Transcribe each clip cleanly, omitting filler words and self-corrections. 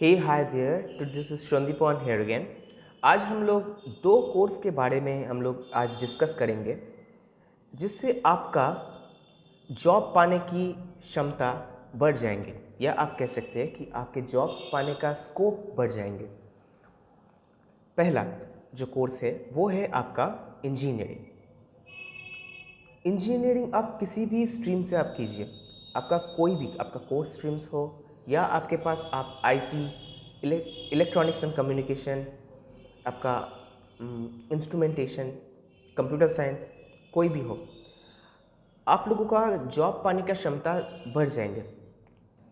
Hey hi there to this is चंदीपॉन here again. आज हम लोग दो कोर्स के बारे में हम लोग आज डिस्कस करेंगे जिससे आपका जॉब पाने की क्षमता बढ़ जाएंगे, या आप कह सकते हैं कि आपके जॉब पाने का स्कोप बढ़ जाएंगे। पहला जो कोर्स है वो है आपका इंजीनियरिंग। इंजीनियरिंग आप किसी भी स्ट्रीम से आप कीजिए, आपका कोई भी आपका कोर स्ट्रीम्स हो या आपके पास आप आईटी, इलेक्ट्रॉनिक्स एंड कम्युनिकेशन, आपका इंस्ट्रूमेंटेशन, कंप्यूटर साइंस, कोई भी हो, आप लोगों का जॉब पाने का क्षमता बढ़ जाएंगे।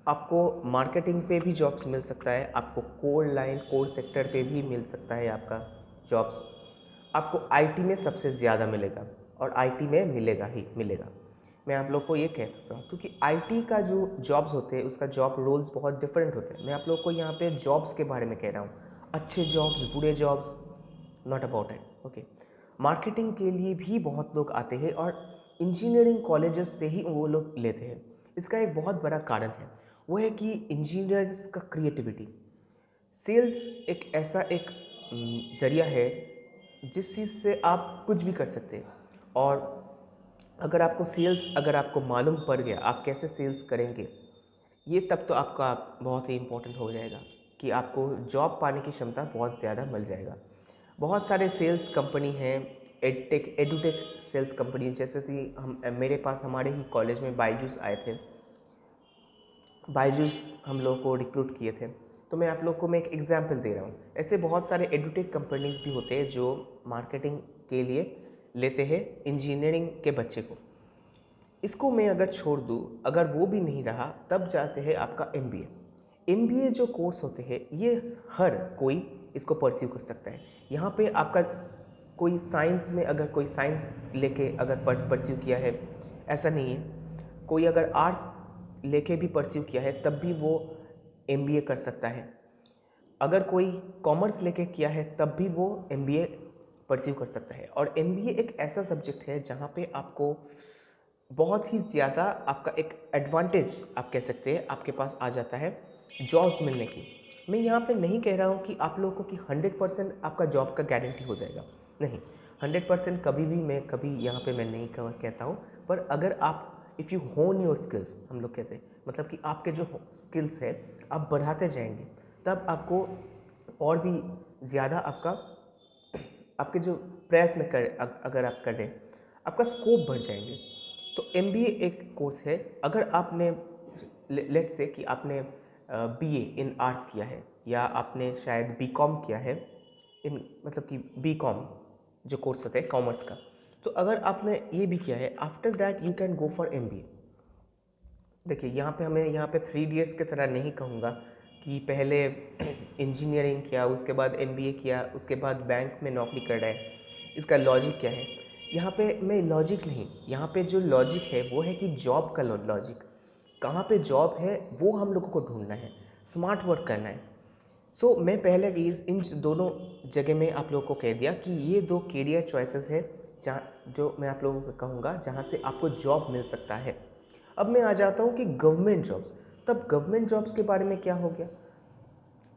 आपको मार्केटिंग पे भी जॉब्स मिल सकता है, आपको कोर लाइन कोर सेक्टर पे भी मिल सकता है आपका जॉब्स। आपको आईटी में सबसे ज़्यादा मिलेगा और आईटी में मिलेगा ही मिलेगा। मैं आप लोग को ये कह सकता हूँ क्योंकि आईटी का जो जॉब्स होते हैं उसका जॉब रोल्स बहुत डिफरेंट होते हैं। मैं आप लोग को यहाँ पे जॉब्स के बारे में कह रहा हूँ, अच्छे जॉब्स, बुरे jobs, not about it. Okay, marketing के लिए भी बहुत लोग आते हैं और इंजीनियरिंग कॉलेजेस से ही वो लोग लेते हैं। इसका एक बहुत बड़ा कारण है, वो है कि इंजीनियर्स का क्रिएटिविटी। सेल्स एक ऐसा एक ज़रिया है जिस चीज़ से आप कुछ भी कर सकते हैं। और अगर आपको सेल्स अगर आपको मालूम पड़ गया आप कैसे सेल्स करेंगे, ये तब तो आपका बहुत ही इम्पोर्टेंट हो जाएगा कि आपको जॉब पाने की क्षमता बहुत ज़्यादा मिल जाएगा। बहुत सारे सेल्स कंपनी हैं, एडटेक एडुटेक सेल्स कंपनी, जैसे कि हम मेरे पास हमारे ही कॉलेज में बायजूस आए थे। बायजूस हम लोग को रिक्रूट किए थे। तो मैं आप लोग को मैं एक एग्जांपल दे रहा हूँ। ऐसे बहुत सारे एडुटेक कंपनीज भी होते हैं जो मार्केटिंग के लिए लेते हैं इंजीनियरिंग के बच्चे को। इसको मैं अगर छोड़ दूँ, अगर वो भी नहीं रहा, तब जाते हैं आपका एमबीए। एमबीए जो कोर्स होते हैं ये हर कोई इसको परस्यू कर सकता है। यहाँ पे आपका कोई साइंस में अगर कोई साइंस लेके अगर परस्यू किया है, ऐसा नहीं है। कोई अगर आर्ट्स लेके भी परस्यू किया है तब भी वो एमबीए कर सकता है। अगर कोई कॉमर्स लेके किया है तब भी वो एमबीए परस्यू कर सकता है। और एमबीए एक ऐसा सब्जेक्ट है जहाँ पे आपको बहुत ही ज़्यादा आपका एक एडवांटेज आप कह सकते हैं आपके पास आ जाता है जॉब्स मिलने की। मैं यहाँ पे नहीं कह रहा हूँ कि आप लोगों को कि 100% आपका जॉब का गारंटी हो जाएगा, नहीं। 100% कभी भी मैं कभी यहाँ पे मैं नहीं कहता हूँ। पर अगर आप इफ़ यू होन योर स्किल्स, हम लोग कहते हैं मतलब कि आपके जो स्किल्स है आप बढ़ाते जाएंगे, तब आपको और भी ज़्यादा आपके जो प्रयत्न कर अगर आप करें, आपका स्कोप बढ़ जाएंगे। तो एमबीए एक कोर्स है। अगर आपने लेट से कि आपने बीए इन आर्ट्स किया है या आपने शायद बीकॉम किया है, इन मतलब कि बीकॉम जो कोर्स होता है कॉमर्स का, तो अगर आपने ये भी किया है, after that you can go for MBA. देखिए यहाँ पे हमें यहाँ पे 3 इयर्स की तरह नहीं कहूँगा कि पहले इंजीनियरिंग किया उसके बाद एमबीए किया उसके बाद बैंक में नौकरी कर रहा है। इसका लॉजिक क्या है? यहाँ पे मैं लॉजिक नहीं, यहाँ पे जो लॉजिक है वो है कि जॉब का लॉजिक। कहाँ पे जॉब है वो हम लोगों को ढूंढना है, स्मार्ट वर्क करना है। सो मैं पहले इन दोनों जगह में आप लोगों को कह दिया कि ये दो कैरियर चॉइसेस है जहाँ जो मैं आप लोगों को कहूँगा जहाँ से आपको जॉब मिल सकता है। अब मैं आ जाता हूँ कि गवर्नमेंट जॉब्स। तब गवर्नमेंट जॉब्स के बारे में क्या हो गया?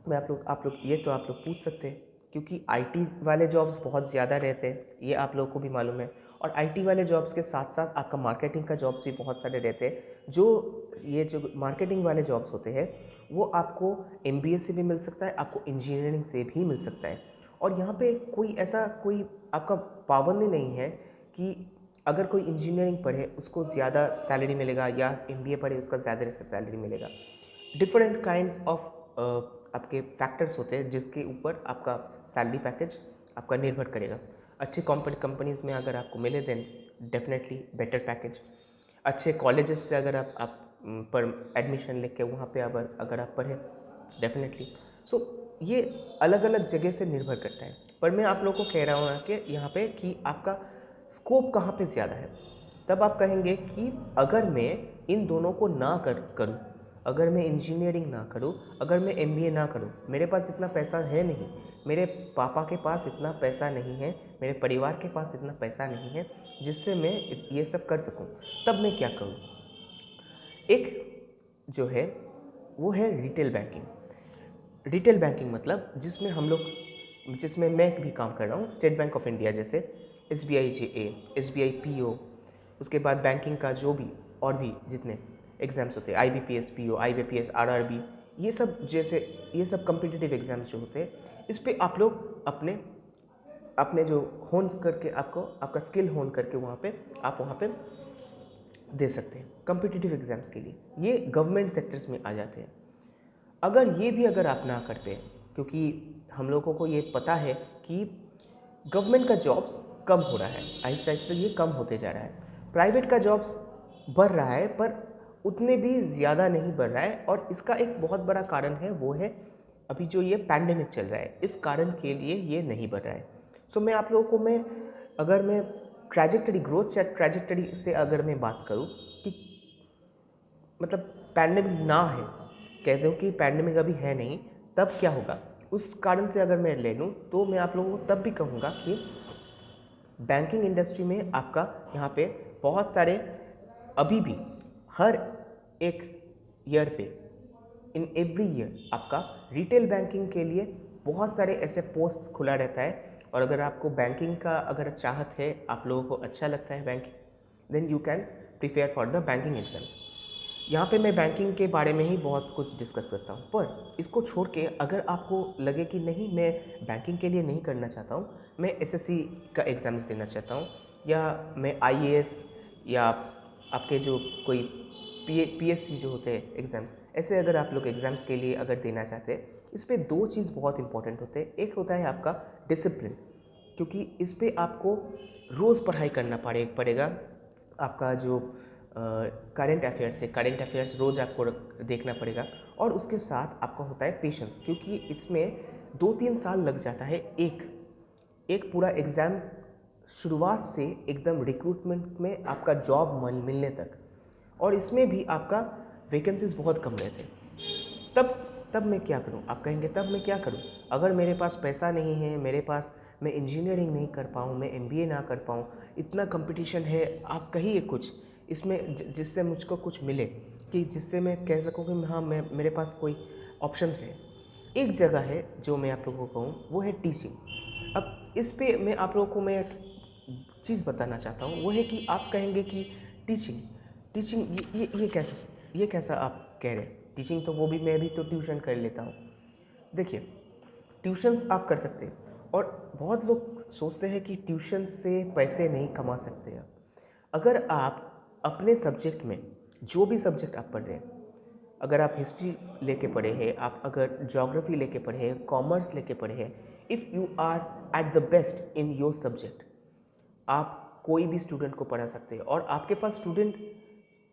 मैं आप लोग ये तो आप लोग पूछ सकते हैं क्योंकि आईटी वाले जॉब्स बहुत ज़्यादा रहते हैं, ये आप लोगों को भी मालूम है। और आईटी वाले जॉब्स के साथ साथ आपका मार्केटिंग का जॉब्स भी बहुत सारे रहते हैं। जो ये जो मार्केटिंग वाले जॉब्स होते हैं वो आपको एमबीए से भी मिल सकता है, आपको इंजीनियरिंग से भी मिल सकता है। और यहाँ पे कोई ऐसा कोई आपका पाबंदी नहीं है कि अगर कोई इंजीनियरिंग पढ़े उसको ज़्यादा सैलरी मिलेगा या एमबीए पढ़े उसका ज़्यादा सैलरी मिलेगा। डिफरेंट काइंड्स ऑफ आपके फैक्टर्स होते हैं जिसके ऊपर आपका सैलरी पैकेज आपका निर्भर करेगा। अच्छे कंपनीज में अगर आपको मिले देन डेफिनेटली बेटर पैकेज। अच्छे कॉलेजेस से अगर पर एडमिशन लेके वहाँ पे अगर आप पढ़ें डेफिनेटली। सो ये अलग अलग जगह से निर्भर करता है। पर मैं आप लोगों को कह रहा हूँ कि यहाँ पे कि आपका स्कोप कहाँ पे ज़्यादा है। तब आप कहेंगे कि अगर मैं इन दोनों को ना करूँ, अगर मैं इंजीनियरिंग ना करूँ, अगर मैं एमबीए ना करूँ, मेरे पास इतना पैसा है नहीं, मेरे पापा के पास इतना पैसा नहीं है, मेरे परिवार के पास इतना पैसा नहीं है जिससे मैं ये सब कर सकूँ, तब मैं क्या करूँ? एक जो है वो है रिटेल बैंकिंग। रिटेल बैंकिंग मतलब जिसमें मैं भी काम कर रहा हूँ, स्टेट बैंक ऑफ इंडिया जैसे SBI JA, SBI PO, उसके बाद बैंकिंग का जो भी और भी जितने एग्ज़ाम्स होते हैं, IBPS PO, IBPS RRB, ये सब कम्पिटिटिव एग्ज़ाम्स जो होते हैं, इस पे आप लोग अपने अपने जो होन करके आपका स्किल होन करके आप वहाँ पे दे सकते हैं कम्पिटिटिव एग्ज़ाम्स के लिए। ये गवर्नमेंट सेक्टर्स में आ जाते हैं। अगर आप ना करते, क्योंकि हम लोगों को ये पता है कि गवर्नमेंट का जॉब्स कम हो रहा है, आहिस्ता आहिस्ता ये कम होते जा रहा है। प्राइवेट का जॉब्स बढ़ रहा है पर उतने भी ज़्यादा नहीं बढ़ रहा है, और इसका एक बहुत बड़ा कारण है, वो है अभी जो ये पैंडेमिक चल रहा है, इस कारण के लिए ये नहीं बढ़ रहा है। सो मैं आप लोगों को अगर मैं ग्रोथ ट्रैजेक्टरी से अगर मैं बात करूँ कि मतलब पैंडेमिक ना है, कहते हो कि पैंडेमिक अभी है नहीं, तब क्या होगा, उस कारण से अगर मैं ले लूँ तो मैं आप लोगों को तब भी कहूँगा कि बैंकिंग इंडस्ट्री में आपका यहाँ पे बहुत सारे अभी भी हर एक ईयर पे इन एवरी ईयर आपका रिटेल बैंकिंग के लिए बहुत सारे ऐसे पोस्ट खुला रहता है। और अगर आपको बैंकिंग का अगर चाहत है, आप लोगों को अच्छा लगता है banking, then you can prepare for the banking exams. यहाँ पे मैं बैंकिंग के बारे में ही बहुत कुछ डिस्कस करता हूँ, पर इसको छोड़ के अगर आपको लगे कि नहीं मैं बैंकिंग के लिए नहीं करना चाहता हूँ, मैं SSC का एग्ज़ाम्स देना चाहता हूँ, या मैं IAS, या आपके जो कोई PSC जो होते हैं एग्ज़ाम्स, ऐसे अगर आप लोग एग्ज़ाम्स के लिए अगर देना चाहते हैं, इस पर 2 चीज़ बहुत इंपॉर्टेंट होते हैं। एक होता है आपका डिसिप्लिन, क्योंकि इस पर आपको रोज़ पढ़ाई करना पड़ेगा। आपका जो करंट अफेयर्स रोज़ आपको देखना पड़ेगा, और उसके साथ आपका होता है पेशेंस, क्योंकि इसमें 2-3 साल लग जाता है एक पूरा एग्ज़ाम शुरुआत से एकदम रिक्रूटमेंट में आपका जॉब मिलने तक, और इसमें भी आपका वैकेंसीज बहुत कम रहते हैं। तब मैं क्या करूं? आप कहेंगे तब मैं क्या करूं? अगर मेरे पास पैसा नहीं है, मैं इंजीनियरिंग नहीं कर पाऊँ, मैं MBA ना कर पाऊँ, इतना कंपटीशन है, आप कहिए कुछ इसमें जिससे मुझको कुछ मिले, कि जिससे मैं कह सकूँ कि हाँ मेरे पास कोई ऑप्शंस है। एक जगह है जो मैं आप लोगों को कहूँ, वो है टीचिंग। अब इस पे मैं आप लोगों को मैं एक चीज़ बताना चाहता हूँ, वो है कि आप कहेंगे कि टीचिंग ये कैसा आप कह रहे हैं? टीचिंग तो वो भी मैं भी तो ट्यूशन कर लेता हूँ। देखिए, ट्यूशन्स आप कर सकते हैं, और बहुत लोग सोचते हैं कि ट्यूशन से पैसे नहीं कमा सकते आप। अगर आप अपने सब्जेक्ट में जो भी सब्जेक्ट आप पढ़ रहे हैं, अगर आप हिस्ट्री लेके पढ़े हैं, आप अगर ज्योग्राफी लेके पढ़े हैं, कॉमर्स लेके पढ़े हैं, if you are at the best in your subject, आप कोई भी स्टूडेंट को पढ़ा सकते हैं। और आपके पास स्टूडेंट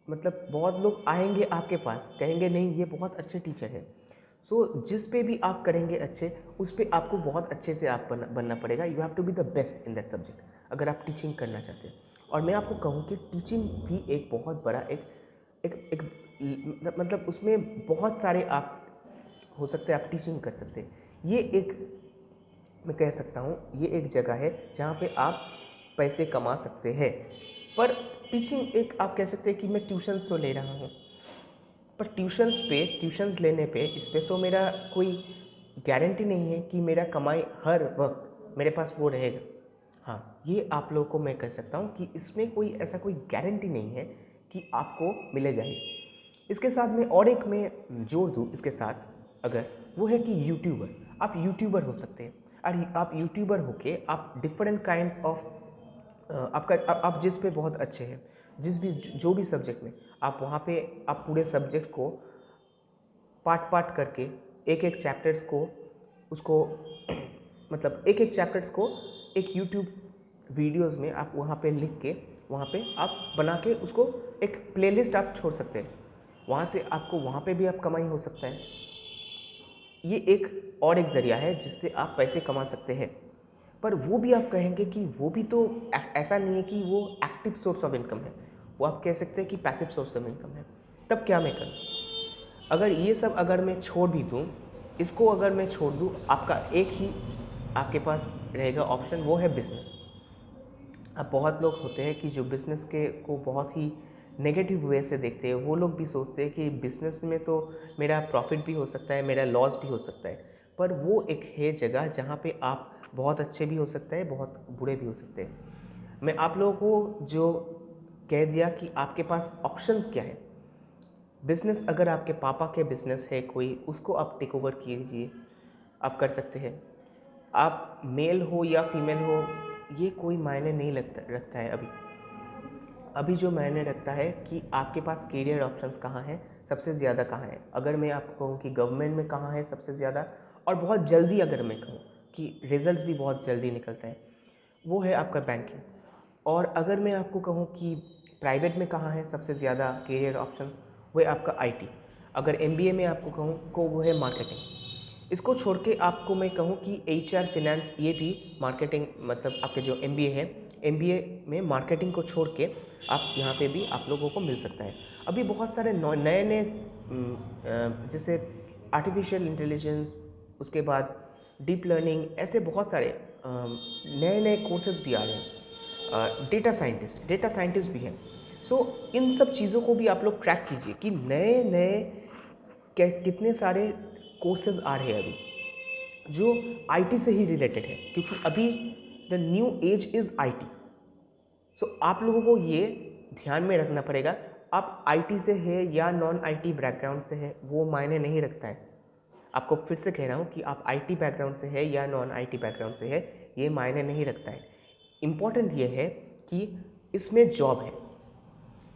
मतलब बहुत लोग आएंगे आपके पास, कहेंगे नहीं ये बहुत अच्छे टीचर हैं। सो जिस पे भी आप करेंगे अच्छे, उस पे आपको बहुत अच्छे से आप बनना पड़ेगा। You have to be the best in that subject अगर आप टीचिंग करना चाहते हैं। और मैं आपको कहूँ कि टीचिंग भी एक बहुत बड़ा एक मतलब उसमें बहुत सारे आप हो सकते हैं, आप टीचिंग कर सकते हैं। ये एक मैं कह सकता हूँ ये एक जगह है जहाँ पे आप पैसे कमा सकते हैं। पर टीचिंग एक आप कह सकते हैं कि मैं ट्यूशन्स तो ले रहा हूँ, पर ट्यूशन्स लेने पे इस पे तो मेरा कोई गारंटी नहीं है कि मेरा कमाई हर वक्त मेरे पास वो रहेगा। हाँ, ये आप लोगों को मैं कह सकता हूँ कि इसमें कोई गारंटी नहीं है कि आपको मिलेगा ही। इसके साथ में और एक मैं जोड़ दूँ इसके साथ, अगर वो है कि आप यूट्यूबर हो सकते हैं। और आप यूट्यूबर होके आप डिफरेंट काइंड्स ऑफ आप जिस पे बहुत अच्छे हैं, जो भी सब्जेक्ट में आप वहाँ पे आप पूरे सब्जेक्ट को पार्ट करके एक एक चैप्टर्स को उसको मतलब एक एक चैप्टर्स को एक यूट्यूब वीडियोस में आप वहाँ पे लिख के वहाँ पे आप बना के उसको एक प्लेलिस्ट आप छोड़ सकते हैं। वहाँ से आपको वहाँ पे भी आप कमाई हो सकता है। ये एक और एक ज़रिया है जिससे आप पैसे कमा सकते हैं। पर वो भी आप कहेंगे कि वो भी तो ऐसा नहीं है कि वो एक्टिव सोर्स ऑफ इनकम है, वो आप कह सकते हैं कि पैसिव सोर्स ऑफ इनकम है। तब क्या मैं करूँ? अगर ये सब अगर मैं छोड़ भी दूँ, इसको अगर मैं छोड़ दूँ, आपका एक ही आपके पास रहेगा ऑप्शन, वो है बिज़नेस। अब बहुत लोग होते हैं कि जो बिज़नेस के को बहुत ही नेगेटिव वे से देखते हैं। वो लोग भी सोचते हैं कि बिज़नेस में तो मेरा प्रॉफिट भी हो सकता है, मेरा लॉस भी हो सकता है, पर वो एक है जगह जहाँ पे आप बहुत अच्छे भी हो सकते हैं, बहुत बुरे भी हो सकते हैं। मैं आप लोगों को जो कह दिया कि आपके पास ऑप्शंस क्या है। बिज़नेस अगर आपके पापा के बिज़नेस है कोई, उसको आप टेक ओवर कीजिए, आप कर सकते हैं। आप मेल हो या फीमेल हो, ये कोई मायने नहीं रखता है अभी। अभी जो मायने रखता है कि आपके पास करियर ऑप्शंस कहाँ हैं, सबसे ज़्यादा कहाँ है। अगर मैं आपको कहूँ कि गवर्नमेंट में कहाँ है सबसे ज़्यादा, और बहुत जल्दी अगर मैं कहूँ कि रिजल्ट्स भी बहुत जल्दी निकलता है, वो है आपका बैंकिंग। और अगर मैं आपको कहूँ कि प्राइवेट में कहाँ है सबसे ज़्यादा करियर ऑप्शंस, वो है आपका आईटी। अगर एमबीए में आपको कहूँ को वो है मार्केटिंग। इसको छोड़ के आपको मैं कहूँ कि एचआर फाइनेंस, ये भी मार्केटिंग, मतलब आपके जो एमबीए है, एमबीए में मार्केटिंग को छोड़ के आप यहाँ पे भी आप लोगों को मिल सकता है। अभी बहुत सारे नए नए जैसे आर्टिफिशियल इंटेलिजेंस, उसके बाद डीप लर्निंग, ऐसे बहुत सारे नए नए कोर्सेज भी आ रहे हैं। डेटा साइंटिस्ट भी हैं। सो इन सब चीज़ों को भी आप लोग ट्रैक कीजिए कि नए नए कितने सारे कोर्सेज आ रहे हैं अभी जो आईटी से ही रिलेटेड है, क्योंकि अभी the new age is IT. So आप लोगों को ये ध्यान में रखना पड़ेगा, आप आईटी से है या नॉन आईटी बैकग्राउंड से है, वो मायने नहीं रखता है। आपको फिर से कह रहा हूँ कि आप आईटी बैकग्राउंड से है या नॉन आईटी बैकग्राउंड से है, ये मायने नहीं रखता है। इम्पॉर्टेंट ये है कि इसमें जॉब है।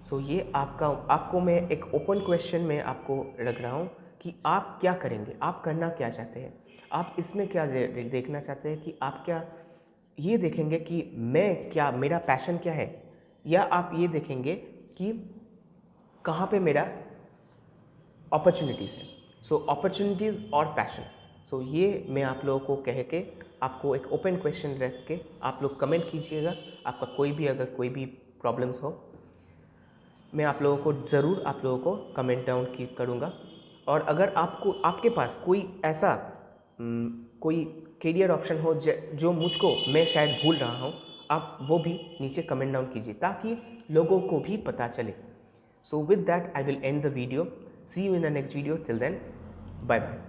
सो ये आपको मैं एक ओपन क्वेश्चन में आपको रख रहा हूँ कि आप क्या करेंगे, आप करना क्या चाहते हैं, आप इसमें क्या देखना चाहते हैं, कि आप क्या ये देखेंगे कि मैं क्या, मेरा पैशन क्या है, या आप ये देखेंगे कि कहाँ पे मेरा अपॉर्चुनिटीज़ है। सो अपॉर्चुनिटीज़ और पैशन। सो ये मैं आप लोगों को कह के आपको एक ओपन क्वेश्चन रख के आप लोग कमेंट कीजिएगा। आपका कोई भी अगर कोई भी प्रॉब्लम्स हो, मैं आप लोगों को ज़रूर आप लोगों को कमेंट डाउन की करूँगा। और अगर आपको आपके पास कोई ऐसा कोई करियर ऑप्शन हो जो मुझको मैं शायद भूल रहा हूँ, आप वो भी नीचे कमेंट डाउन कीजिए ताकि लोगों को भी पता चले। So with that, I will end the video. See you in the next video. Till then, bye bye.